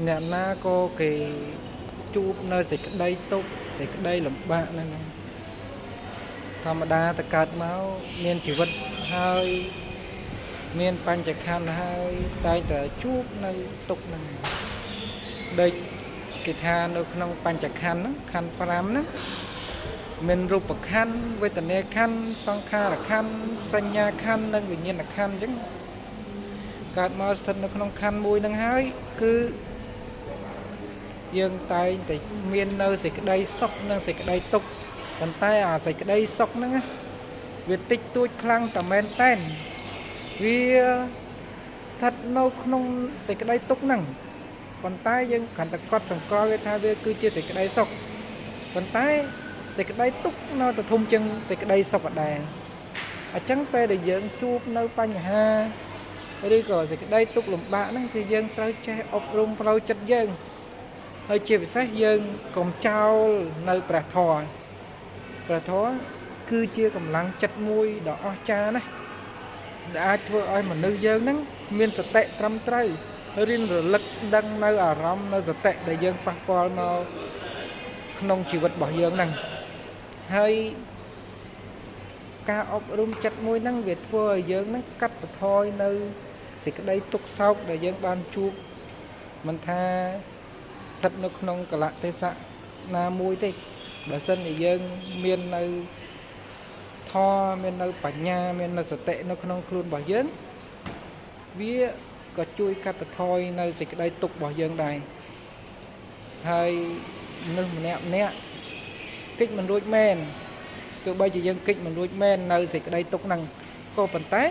អ្នកណាក៏គេជួបនៅសេចក្តីទុក្ខសេចក្តីលំបាកហ្នឹងធម្មតាតកើតមកមានជីវិតហើយមានបញ្ចខណ្ឌហើយតែងតែជួបនៅទុក្ខហ្នឹងដូចគេថានៅក្នុងបញ្ចខណ្ឌហ្នឹងខណ្ឌ5ហ្នឹងមានរូបខណ្ឌវេទនាខណ្ឌសង្ខារខណ្ឌសញ្ញាខណ្ឌនិងវិញ្ញាណខណ្ឌអញ្ចឹងកើតមកស្ថិតនៅក្នុងខណ្ឌមួយហ្នឹងហើយគឺយើងតែងតែមាននៅសេចក្តីសុខនិងសេចក្តីទុក្ខប៉ុន្តែអាសេចក្តីសុខហ្នឹងវាតិចតួចខ្លាំងតែមែនតែនវាស្ថិតនៅក្នុងសេចក្តីទុក្ខហ្នឹងប៉ុន្តែយើងគ្រាន់តែកត់សម្គាល់វាថាវាគឺជាសេចក្តីសុខប៉ុន្តែសេចក្តីទុក្ខនៅតែធំជាងសេចក្តីសុខដែរអញ្ចឹងពេលដែលយើងជួបនៅបញ្ហាឬក៏សេចក្តីទុក្ខលំបាកហ្នឹងគឺយើងត្រូវចេះអប់រំផ្លូវចិត្តយើងហើយជាពិសេសយើងកុំចោលនៅព្រះធម៌ព្រះធម៌គឺជាកម្លាំងចិត្តមួយដ៏អស្ចារ្យណាស់ដែលអាចធ្វើឲ្យមនុស្សយើងហ្នឹងមានសតិត្រឹមត្រូវរៀនរលឹកដឹងនៅអារម្មណ៍នៅសតិដែលយើងប៉ះពាល់មកក្នុងជីវិតរបស់យើងហ្នឹងហើយការអប់រំចិត្តមួយហ្នឹងវាធ្វើឲ្យយើងហ្នឹងកាត់បន្ថយនៅសេចក្តីទុក្ខសោកដែលយើងបានជួបមិនថាស្ថិតនៅក្នុងកលៈទេសៈណាមួយទេបើសិនជាយើងមាននៅធម៌មាននៅបញ្ញាមាននៅសតិនៅក្នុងខ្លួនរបស់យើងវាក៏ជួយកាត់បន្ថយនៅសេចក្តីទុក្ខរបស់យើងដែរហើយមនុស្សម្នាក់កិច្ចមិនរួចមែនទោះបីជាយើងកិច្ចមិនរួចមែននៅសេចក្តីទុក្ខហ្នឹងក៏ប៉ុន្តែ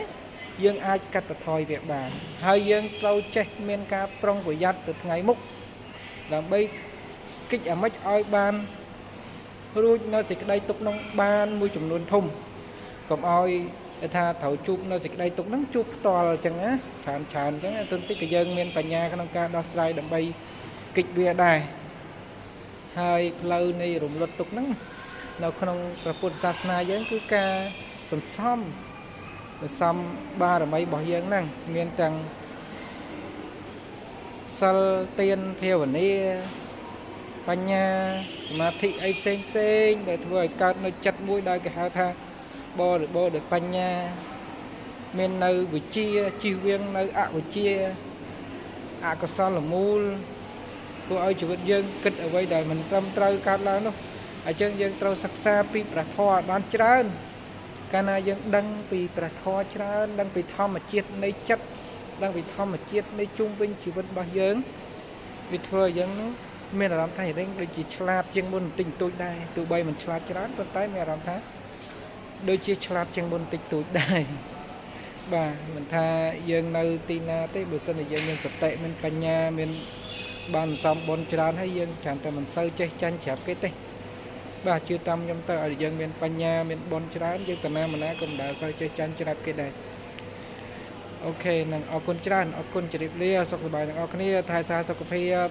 យើងអាចកាត់បន្ថយវាបានហើយយើងត្រូវចេះមានការប្រុងប្រយ័ត្នទៅថ្ងៃមុខដើម្បីកិច្ចអាម៉េចឲ្យបានរួចនៅសេចក្តីទុក្ខនោះបានមួយចំនួនធំកុំឲ្យថាត្រូវជួបនៅសេចក្តីទុក្ខហ្នឹងជួបផ្ទាល់អញ្ចឹងណាច្រើនអញ្ចឹងទន្តិចក៏យើងមានបញ្ញាក្នុងការដោះស្រាយដើម្បីកិច្ចវាដែរហើយផ្លូវនៃរំលត់ទុក្ខហ្នឹងនៅក្នុងព្រះពុទ្ធសាសនាយើងគឺការសន្សំបារមីរបស់យើងហ្នឹងមានទាំងសិលទានភាវនាបញ្ញាសមាធិអីផ្សេងដែលធ្វើឲ្យកើតនៅចិត្តមួយដែលគេហៅថាបរិបូរណ៍ដោយបញ្ញាមាននៅវិជ្ជាជិះវៀងនៅអវិជ្ជាអកុសលមូលធ្វើឲ្យជីវិតយើងគិតអ្វីដែលមិនត្រឹមត្រូវកើតឡើងនោះអញ្ចឹងយើងត្រូវសិក្សាពីព្រះធម៌បានច្រើនកាលណាយើងដឹងពីព្រះធម៌ច្រើនដឹងពីធម្មជាតិនៃចិត្តដឹងពីធម្មជាតិនៃជុំវិញជីវិតរបស់យើងវាធ្វើឲ្យយើងនោះមានអារម្មណ៍ថារៀងដូចជាឆ្លាតជាងមុនបន្តិចបន្តួចដែរទោះបីមិនឆ្លាតច្រើនប៉ុន្តែមានអារម្មណ៍ថាដូចជាឆ្លាតជាងមុនបន្តិចបន្តួចដែរបាទមិនថាយើងនៅទីណាទេបើសិនជាយើងមានសតិមានបញ្ញាមានបានសំបុនច្រើនហើយយើងចាំតែមិនសូវចេះចាញ់ច្រាប់គេទេបាទជឿតាមខ្ញុំទៅឲ្យយើងមានបញ្ញាមានបុណ្យច្រើនយើងតាណាមណាក៏មិនដែលសូវចេះចាញ់ច្រាប់គេដែរអូខេនឹងអរគុណច្រើនអរគុណជម្រាបលាសុខសប្បាយទាំងអស់គ្នាថែសារសុខភាព